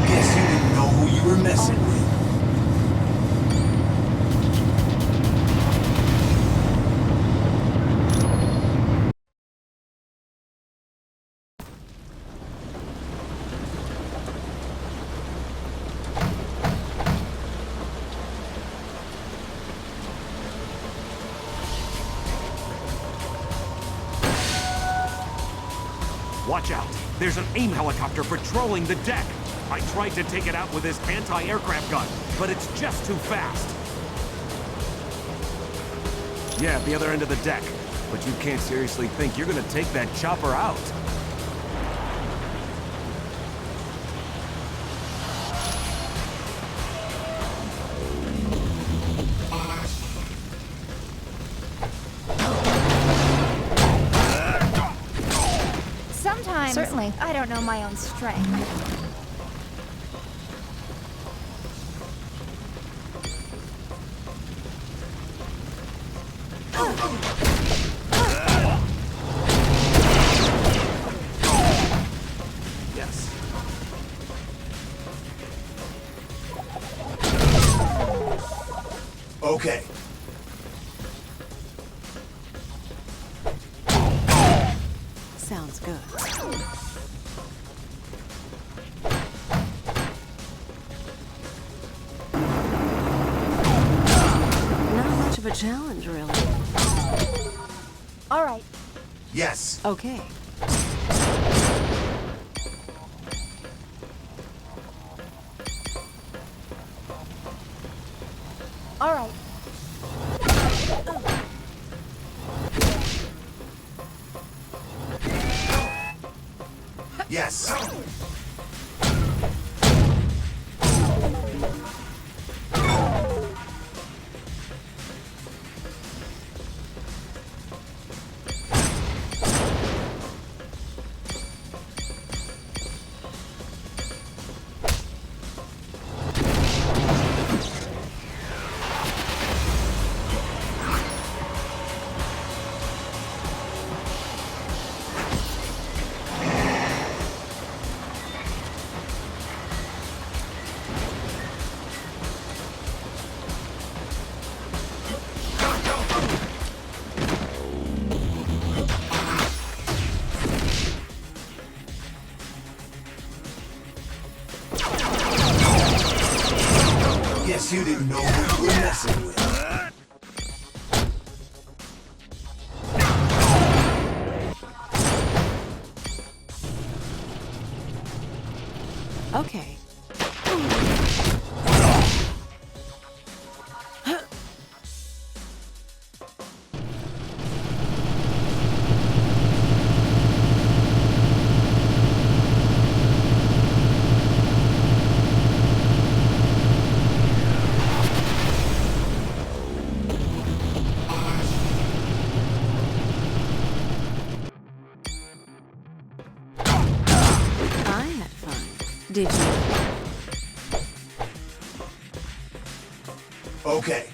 Guess you didn't know who you were messing with. Watch out! There's an AIM helicopter patrolling the deck! I tried to take it out with this anti-aircraft gun, but it's just too fast! Yeah, the other end of the deck. But you can't seriously think you're gonna take that chopper out. Sometimes, certainly, I don't know my own strength. Yes. Okay. Sounds good. Not much of a challenge, really. All right. Yes. Okay. All right. Yes. Guess you didn't know who you were messing with. Okay. I had fun. Did you? Okay.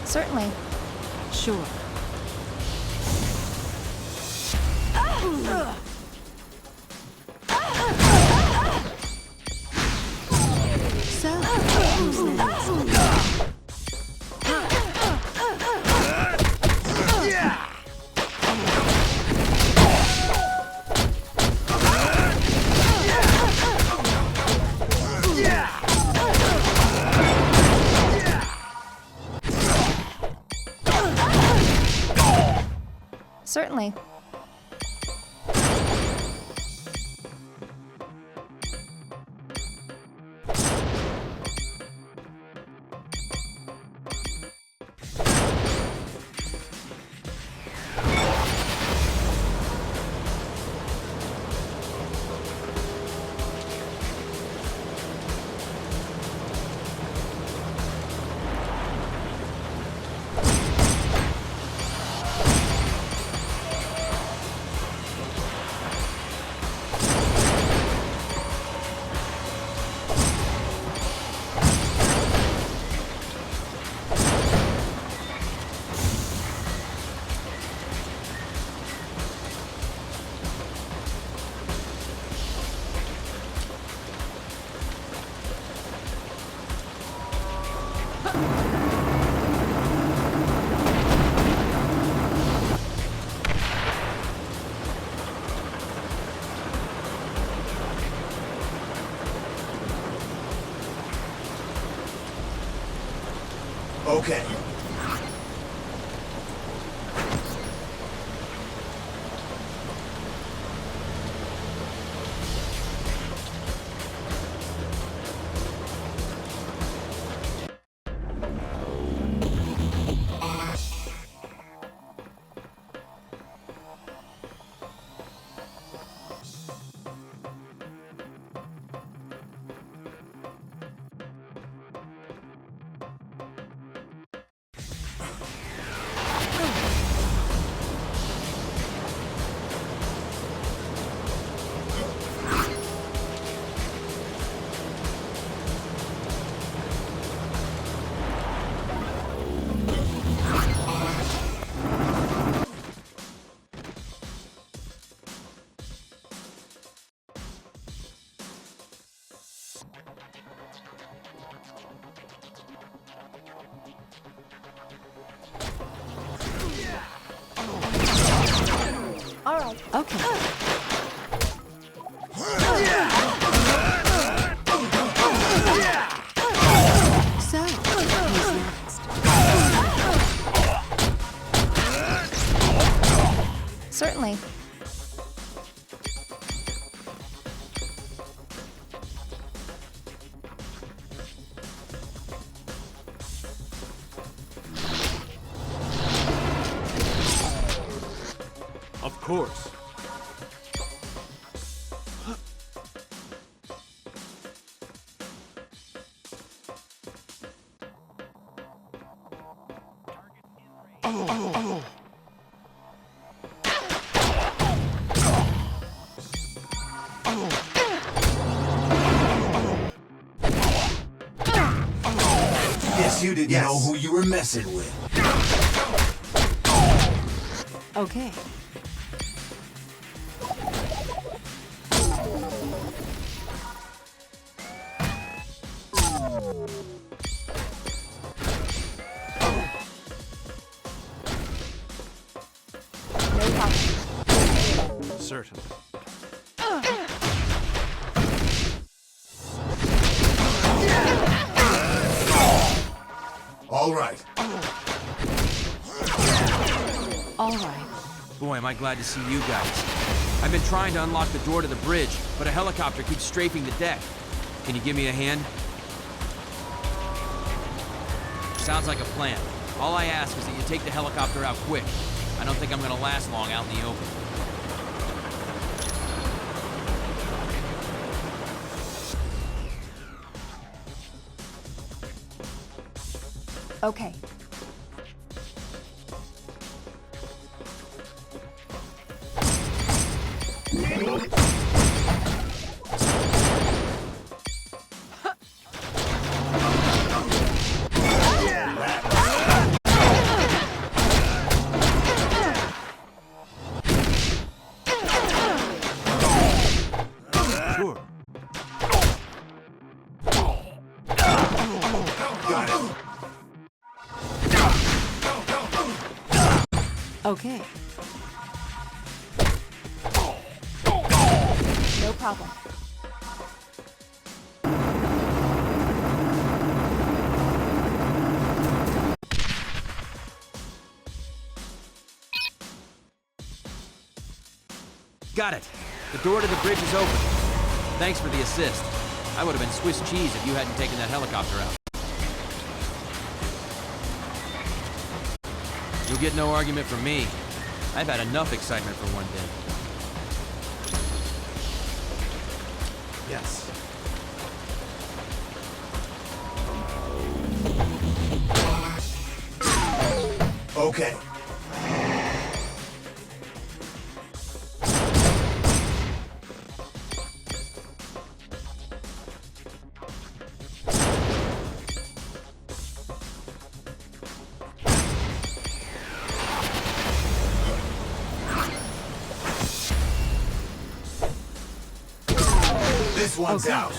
Certainly. Sure. So, who's next? Certainly. Okay. All right. Okay. So, who's next? Certainly. Of course. Guess you didn't know who you were messing with. Okay. Certainly. All right. All right. Boy, am I glad to see you guys. I've been trying to unlock the door to the bridge, but a helicopter keeps strafing the deck. Can you give me a hand? Sounds like a plan. All I ask is that you take the helicopter out quick. I don't think I'm gonna last long out in the open. Okay. Okay. No problem. Got it. The door to the bridge is open. Thanks for the assist. I would have been Swiss cheese if you hadn't taken that helicopter out. You'll get no argument from me. I've had enough excitement for one day. Yes. Okay. This one's out.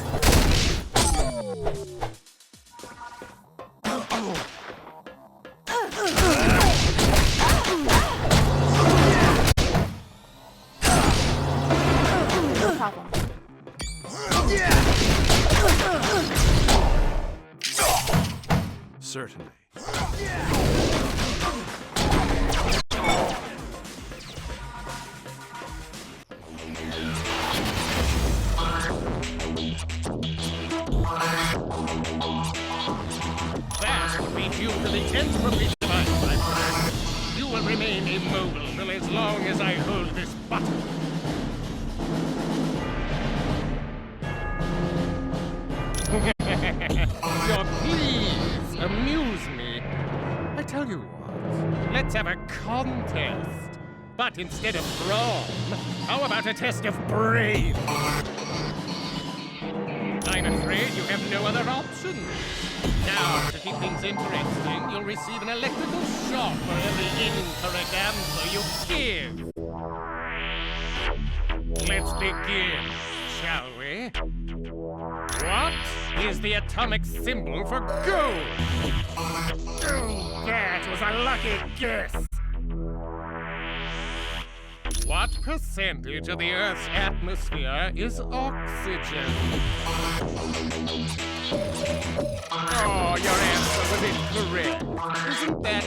No problem. Certainly. That will be due to the entropy device, my friend. You will remain immobile till as long as I hold this button. So please, amuse me. I tell you what, let's have a contest. But instead of brawn, how about a test of brain? I'm afraid you have no other options. Now, to keep things interesting, you'll receive an electrical shock for every incorrect answer you give. Let's begin, shall we? What is the atomic symbol for gold? Oh, that was a lucky guess. What percentage of the Earth's atmosphere is oxygen? Oh, your answer was incorrect. Isn't that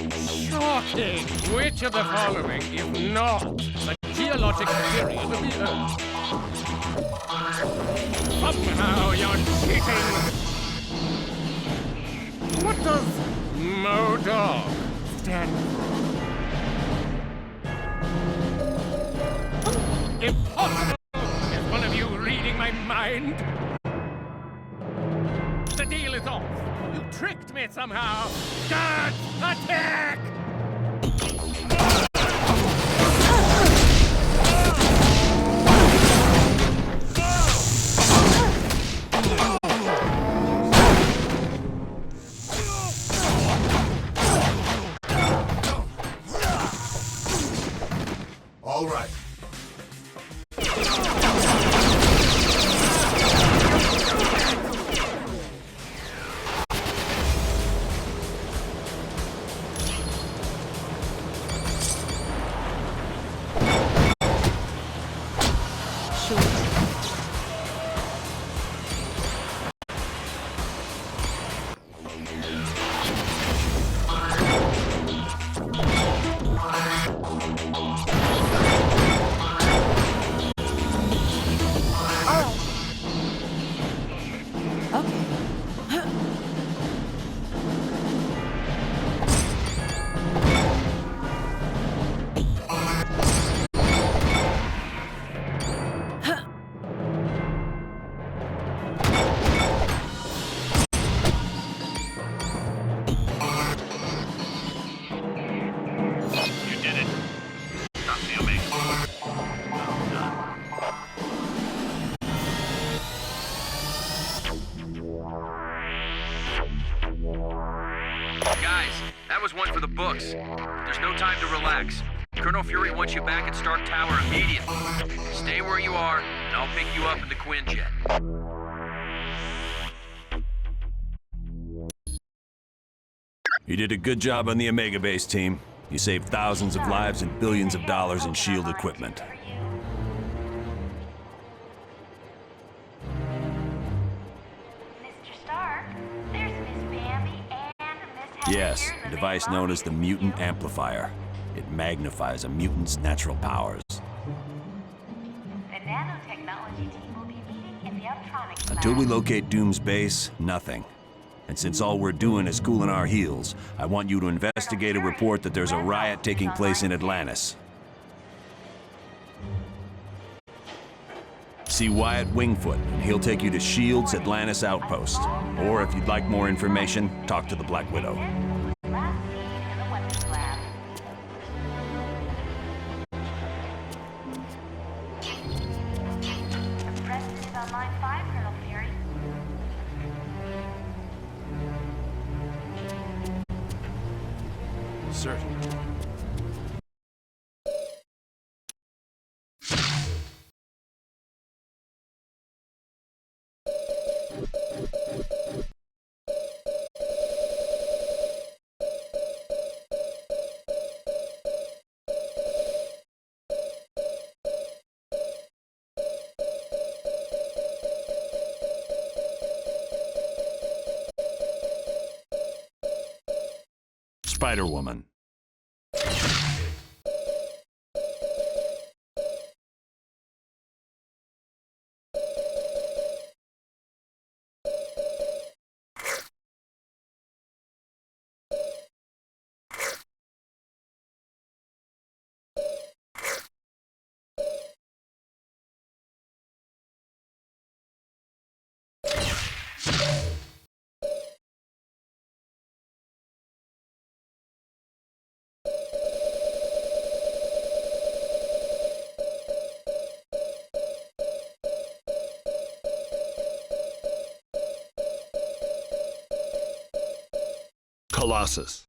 shocking? Which of the following is not the geologic period of the Earth? Somehow you're cheating. What does MODOK stand for? Impossible! Is one of you reading my mind? The deal is off. You tricked me somehow. Guards, attack! All right. was one for the books. There's no time to relax. Colonel Fury wants you back at Stark Tower immediately. Stay where you are, and I'll pick you up in the Quinjet. You did a good job on the Omega base, team. You saved thousands of lives and billions of dollars in SHIELD equipment. Mr. Stark, there's Miss Bambi and Miss Heather Yes, here, a and they device known as the Mutant Amplifier. It magnifies a mutant's natural powers. The nanotechnology team will be meeting in the Uptronics Until we lab. locate Doom's base, nothing. And since all we're doing is cooling our heels, I want you to investigate a report that there's a riot taking place in Atlantis. See Wyatt Wingfoot, and he'll take you to SHIELD's Atlantis outpost. Or if you'd like more information, talk to the Black Widow. Last seen in the weapons lab. The president is on line 5, Colonel Fury. Sir. Spider-Woman. Colossus.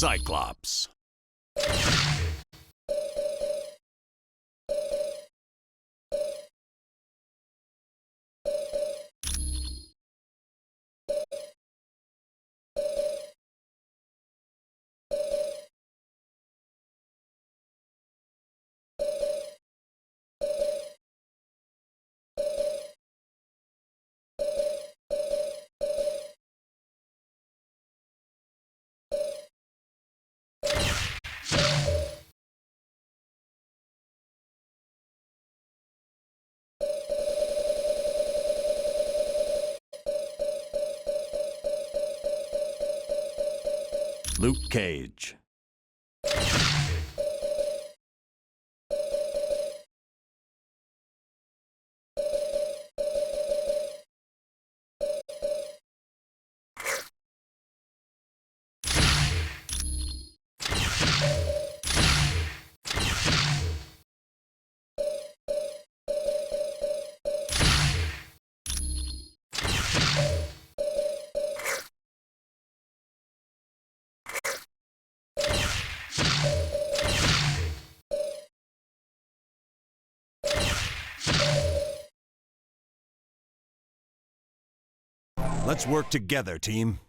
Cyclops. Luke Cage. Let's work together, team.